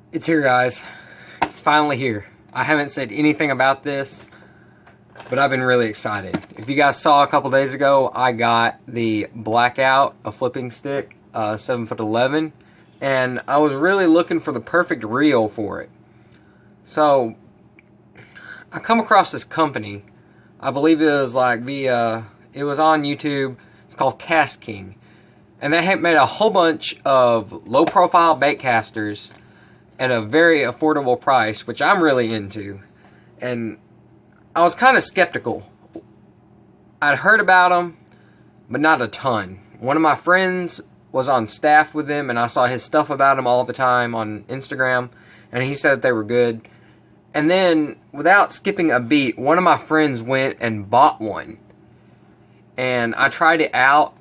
It's here, guys. It's finally here. I haven't said anything about this, but I've been really excited. If you guys saw a couple days ago, I got the Blackout, a flipping stick, 7'11", and I was really looking for the perfect reel for it. So I come across this company. I believe it was like it was on YouTube. It's called KastKing, and they had made a whole bunch of low-profile bait casters at a very affordable price, which I'm really into. And I was kind of skeptical. I'd heard about them, but not a ton. One of my friends was on staff with them, and I saw his stuff about them all the time on Instagram, and he said that they were good. And then, without skipping a beat, one of my friends went and bought one. And I tried it out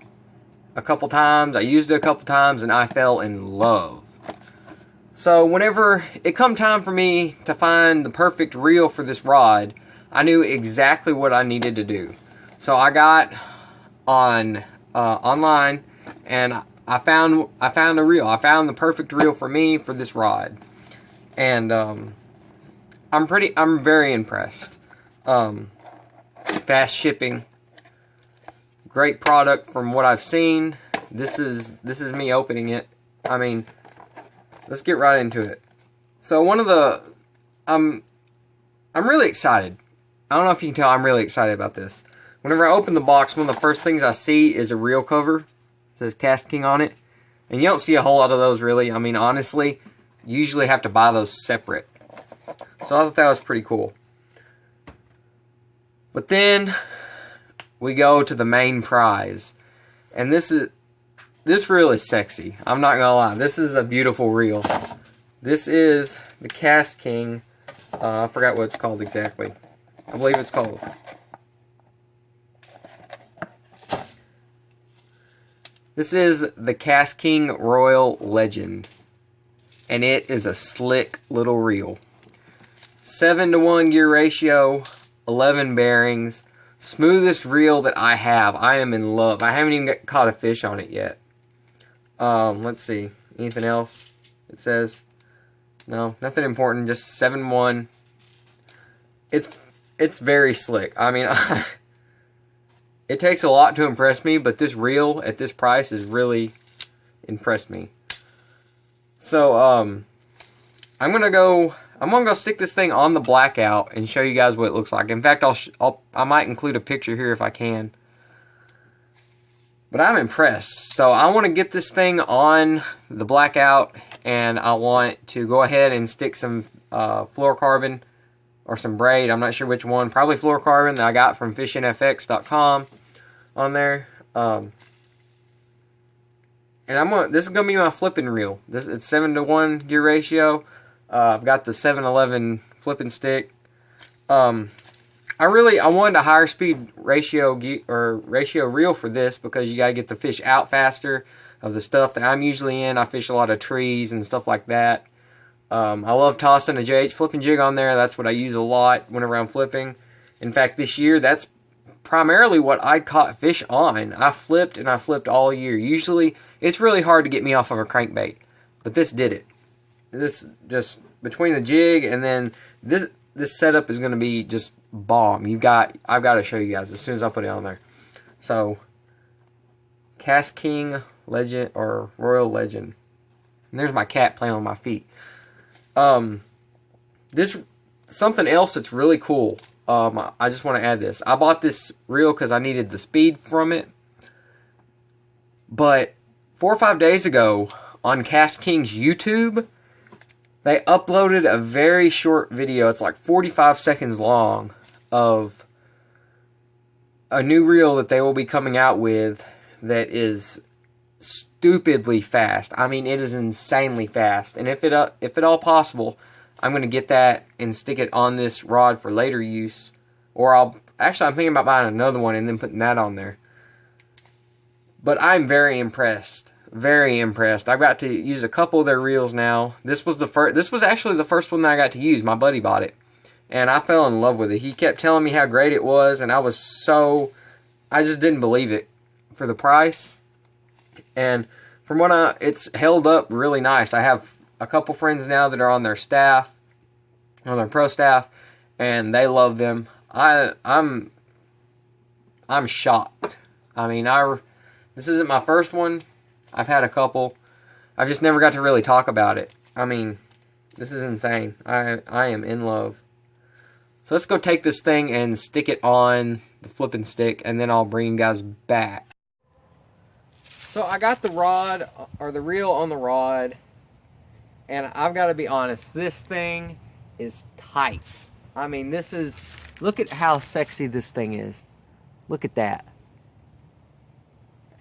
a couple times, I used it a couple times, and I fell in love. So whenever it come time for me to find the perfect reel for this rod, I knew exactly what I needed to do. So I got on online, and I found a reel. I found the perfect reel for me for this rod, and I'm very impressed. Fast shipping, great product from what I've seen. This is me opening it. I mean, let's get right into it. So I'm really excited. I don't know if you can tell, I'm really excited about this. Whenever I open the box, one of the first things I see is a reel cover. It says KastKing on it. And you don't see a whole lot of those, really. I mean, honestly, you usually have to buy those separate. So I thought that was pretty cool. But then we go to the main prize. And this reel is sexy. I'm not gonna lie. This is a beautiful reel. This is the KastKing. I forgot what it's called exactly. I believe it's called. This is the KastKing Royal Legend. And it is a slick little reel. 7-to-1 gear ratio, 11 bearings. Smoothest reel that I have. I am in love. I haven't even caught a fish on it yet. Let's see. Anything else? It says no, nothing important. Just 7-1. It's very slick. I mean, it takes a lot to impress me, but this reel at this price has really impressed me. So I'm gonna go stick this thing on the Blackout and show you guys what it looks like. In fact, I might include a picture here if I can. But I'm impressed. So I want to get this thing on the Blackout, and I want to go ahead and stick some fluorocarbon or some braid. I'm not sure which one. Probably fluorocarbon that I got from fishinfx.com on there. And this is gonna be my flipping reel. It's 7-to-1 gear ratio. I've got the 7-11 flipping stick. I wanted a higher speed ratio reel for this because you gotta get the fish out faster of the stuff that I'm usually in. I fish a lot of trees and stuff like that. I love tossing a JH flipping jig on there. That's what I use a lot whenever I'm flipping. In fact, this year that's primarily what I caught fish on. I flipped all year. Usually it's really hard to get me off of a crankbait, but this did it. This just between the jig and then this setup is going to be just bomb. I've got to show you guys as soon as I put it on there. So KastKing Legend or Royal Legend. And there's my cat playing on my feet. This something else that's really cool. I just want to add this. I bought this reel because I needed the speed from it. But 4 or 5 days ago on KastKing's YouTube, they uploaded a very short video. It's like 45 seconds long of a new reel that they will be coming out with that is stupidly fast. I mean, it is insanely fast. And if at all possible, I'm going to get that and stick it on this rod for later use. Or I'm thinking about buying another one and then putting that on there. But I'm very impressed. Very impressed. I've got to use a couple of their reels now. This was actually the first one that I got to use. My buddy bought it, and I fell in love with it. He kept telling me how great it was, and I just didn't believe it for the price. And from what it's held up really nice. I have a couple friends now that are on their staff, on their pro staff, and they love them. I'm shocked. I mean, this isn't my first one. I've had a couple. I've just never got to really talk about it. I mean, this is insane. I am in love. So let's go take this thing and stick it on the flipping stick, and then I'll bring you guys back. So I got the rod, or the reel on the rod, and I've got to be honest, this thing is tight. I mean, look at how sexy this thing is. Look at that.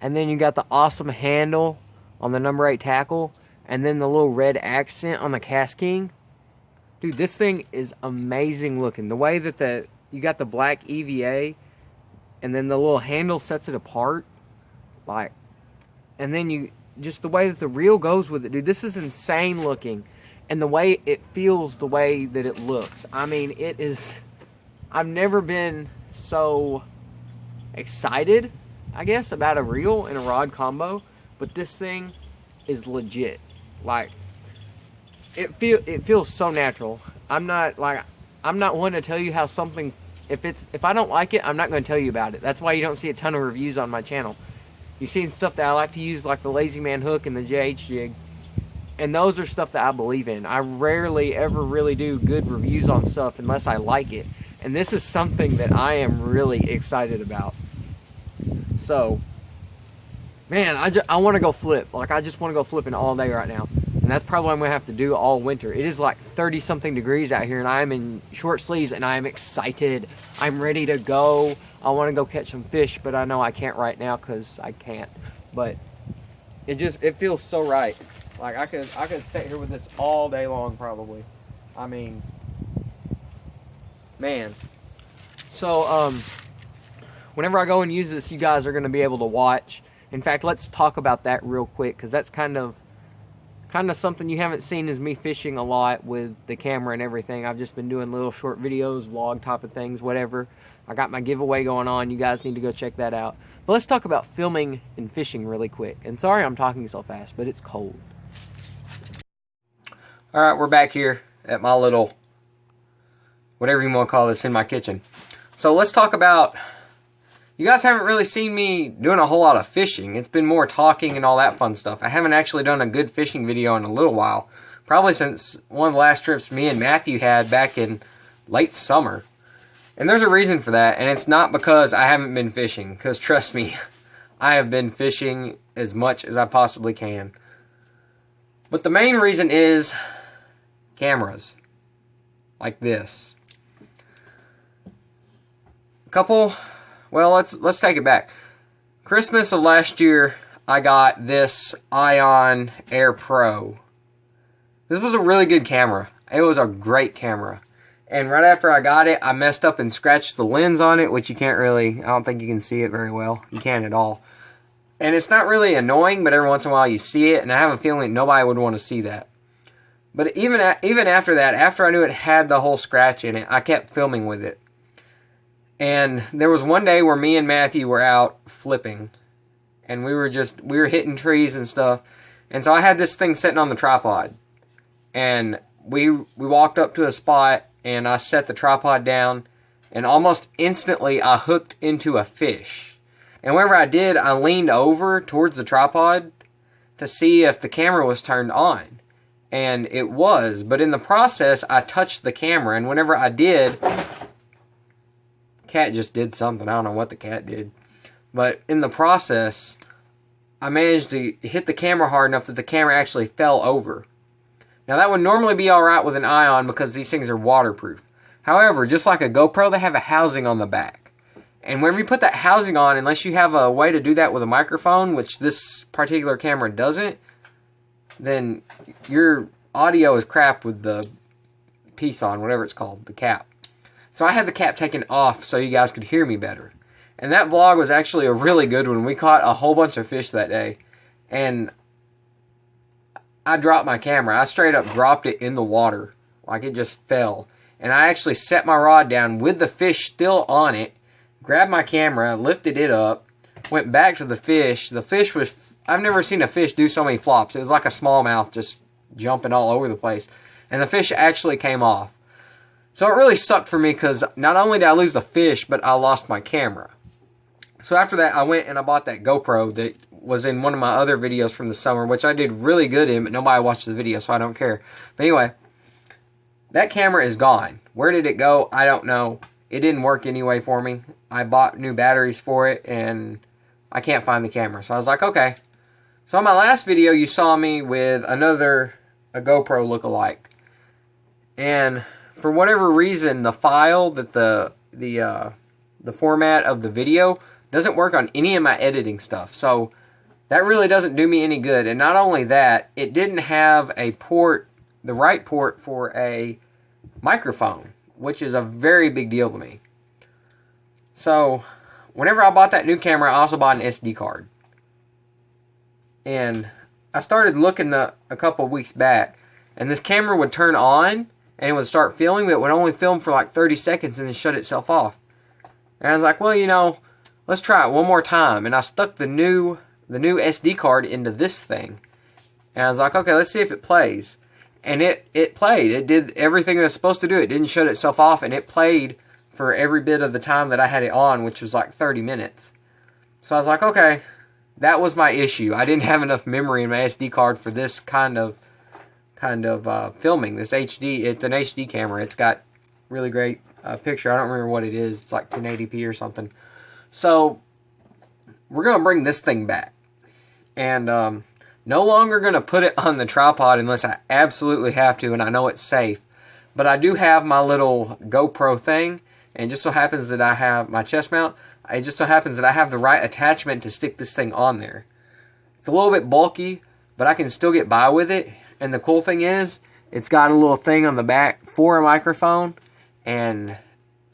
And then you got the awesome handle on the number 8 tackle, and then the little red accent on the KastKing. Dude, this thing is amazing looking. The way that you got the black EVA, and then the little handle sets it apart, like, and then just the way that the reel goes with it, dude. This is insane looking, and the way it feels, the way that it looks. I mean, it is. I've never been so excited, I guess, about a reel and a rod combo, but this thing is legit. Like, it feels so natural. I'm not one to tell you how something, if I don't like it, I'm not going to tell you about it. That's why you don't see a ton of reviews on my channel. You've seen stuff that I like to use, like the Lazy Man hook and the JH jig, and those are stuff that I believe in. I rarely ever really do good reviews on stuff unless I like it, and this is something that I am really excited about. So, man, I want to go flip. Like, I just want to go flipping all day right now. And that's probably what I'm going to have to do all winter. It is like 30-something degrees out here, and I am in short sleeves, and I am excited. I'm ready to go. I want to go catch some fish, but I know I can't right now because I can't. But it feels so right. Like, I could sit here with this all day long probably. I mean, man. So, whenever I go and use this, you guys are going to be able to watch. In fact, let's talk about that real quick, because that's kind of something you haven't seen, is me fishing a lot with the camera and everything. I've just been doing little short videos, vlog type of things, whatever. I got my giveaway going on. You guys need to go check that out. But let's talk about filming and fishing really quick. And sorry I'm talking so fast, but it's cold. Alright, we're back here at my little, whatever you want to call this, in my kitchen. So let's talk about, you guys haven't really seen me doing a whole lot of fishing. It's been more talking and all that fun stuff. I haven't actually done a good fishing video in a little while. Probably since one of the last trips me and Matthew had back in late summer. And there's a reason for that, and it's not because I haven't been fishing. Because trust me, I have been fishing as much as I possibly can. But the main reason is cameras. Like this. Well, let's take it back. Christmas of last year, I got this Ion Air Pro. This was a really good camera. It was a great camera. And right after I got it, I messed up and scratched the lens on it, which you can't really, I don't think you can see it very well. You can't at all. And it's not really annoying, but every once in a while you see it, and I have a feeling nobody would want to see that. But even after that, after I knew it had the whole scratch in it, I kept filming with it. And there was one day where me and Matthew were out flipping, and we were hitting trees and stuff. And so I had this thing sitting on the tripod, and we walked up to a spot, and I set the tripod down, and almost instantly I hooked into a fish. And whenever I did, I leaned over towards the tripod to see if the camera was turned on. And it was, but in the process, I touched the camera, and whenever I did, cat just did something. I don't know what the cat did. But in the process, I managed to hit the camera hard enough that the camera actually fell over. Now that would normally be alright with an Ion because these things are waterproof. However, just like a GoPro, they have a housing on the back. And whenever you put that housing on, unless you have a way to do that with a microphone, which this particular camera doesn't, then your audio is crap with the piece on, whatever it's called, the cap. So I had the cap taken off so you guys could hear me better. And that vlog was actually a really good one. We caught a whole bunch of fish that day. And I dropped my camera. I straight up dropped it in the water. Like it just fell. And I actually set my rod down with the fish still on it. Grabbed my camera, lifted it up, went back to the fish. The fish was, I've never seen a fish do so many flops. It was like a smallmouth just jumping all over the place. And the fish actually came off. So it really sucked for me because not only did I lose the fish, but I lost my camera. So after that, I went and I bought that GoPro that was in one of my other videos from the summer, which I did really good in, but nobody watched the video, so I don't care. But anyway, that camera is gone. Where did it go? I don't know. It didn't work anyway for me. I bought new batteries for it, and I can't find the camera. So I was like, okay. So in my last video, you saw me with a GoPro lookalike. And for whatever reason, the file that the format of the video doesn't work on any of my editing stuff. So that really doesn't do me any good. And not only that, it didn't have a port, the right port for a microphone, which is a very big deal to me. So whenever I bought that new camera, I also bought an SD card. And I started looking a couple weeks back, and this camera would turn on and it would start filming, but it would only film for like 30 seconds and then shut itself off. And I was like, well, you know, let's try it one more time. And I stuck the new SD card into this thing. And I was like, okay, let's see if it plays. And it played. It did everything it was supposed to do. It didn't shut itself off, and it played for every bit of the time that I had it on, which was like 30 minutes. So I was like, okay, that was my issue. I didn't have enough memory in my SD card for this kind of filming. This HD, it's an HD camera. It's got really great picture. I don't remember what it is. It's like 1080p or something. So we're going to bring this thing back. And no longer going to put it on the tripod unless I absolutely have to and I know it's safe. But I do have my little GoPro thing. And it just so happens that I have my chest mount. It just so happens that I have the right attachment to stick this thing on there. It's a little bit bulky, but I can still get by with it. And the cool thing is, it's got a little thing on the back for a microphone. And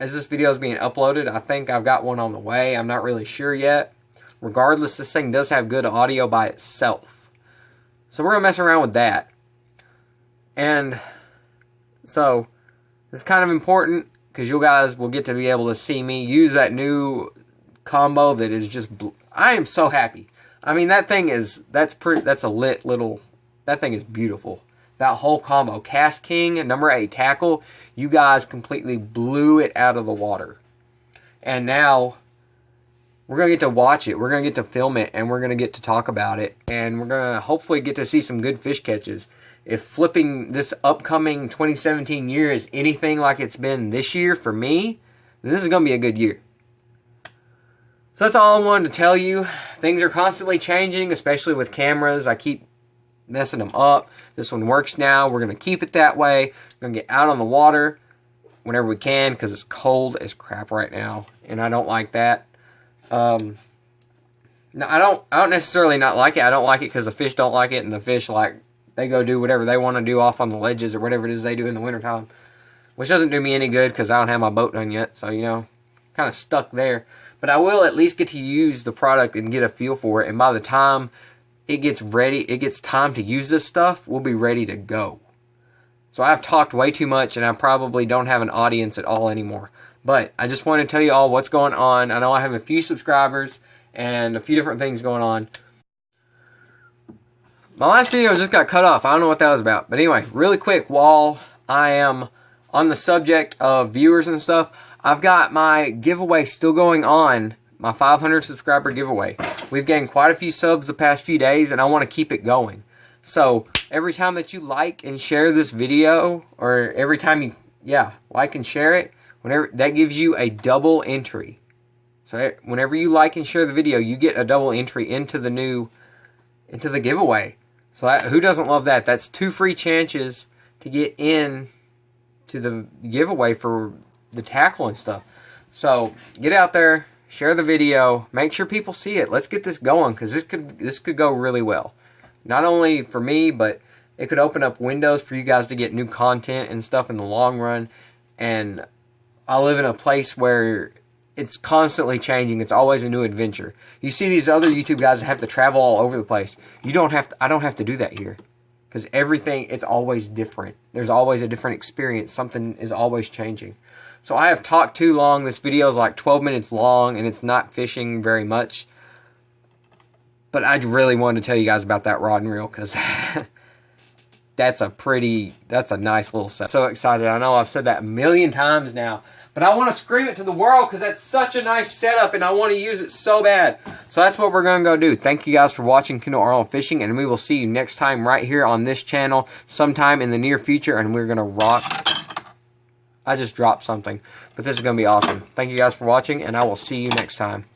as this video is being uploaded, I think I've got one on the way. I'm not really sure yet. Regardless, this thing does have good audio by itself. So we're going to mess around with that. And so, it's kind of important because you guys will get to be able to see me use that new combo that is just... I am so happy. I mean, that thing is... That's a lit little... That thing is beautiful. That whole combo. KastKing, number 8 tackle. You guys completely blew it out of the water. And now... we're going to get to watch it, we're going to get to film it, and we're going to get to talk about it, and we're going to hopefully get to see some good fish catches. If flipping this upcoming 2017 year is anything like it's been this year for me, then this is going to be a good year. So that's all I wanted to tell you. Things are constantly changing, especially with cameras. I keep messing them up. This one works now. We're going to keep it that way. We're going to get out on the water whenever we can because it's cold as crap right now, and I don't like that. No, I don't necessarily not like it. I don't like it because the fish don't like it, and the fish, like, they go do whatever they want to do off on the ledges or whatever it is they do in the wintertime, which doesn't do me any good because I don't have my boat done yet, so, you know, kind of stuck there. But I will at least get to use the product and get a feel for it, and by the time it gets ready, it gets time to use this stuff, we'll be ready to go. So I've talked way too much, and I probably don't have an audience at all anymore. But I just want to tell you all what's going on. I know I have a few subscribers and a few different things going on. My last video just got cut off. I don't know what that was about. But anyway, really quick, while I am on the subject of viewers and stuff, I've got my giveaway still going on, my 500 subscriber giveaway. We've gained quite a few subs the past few days, and I want to keep it going. So every time that you like and share this video, or every time you, like and share it, whenever that gives you a double entry. So whenever you like and share the video, you get a double entry into the giveaway. So who doesn't love that? That's 2 free chances to get in to the giveaway for the tackle and stuff. So get out there, share the video, make sure people see it. Let's get this going because this could go really well. Not only for me, but it could open up windows for you guys to get new content and stuff in the long run. And I live in a place where it's constantly changing. It's always a new adventure. You see these other YouTube guys that have to travel all over the place. I don't have to do that here. Because everything, it's always different. There's always a different experience. Something is always changing. So I have talked too long. This video is like 12 minutes long, and it's not fishing very much. But I really wanted to tell you guys about that rod and reel, because that's a nice little set. So excited. I know I've said that a million times now, but I want to scream it to the world because that's such a nice setup and I want to use it so bad. So that's what we're going to go do. Thank you guys for watching Kendall Arnold Fishing, and we will see you next time right here on this channel sometime in the near future, and we're going to rock. I just dropped something, but this is going to be awesome. Thank you guys for watching, and I will see you next time.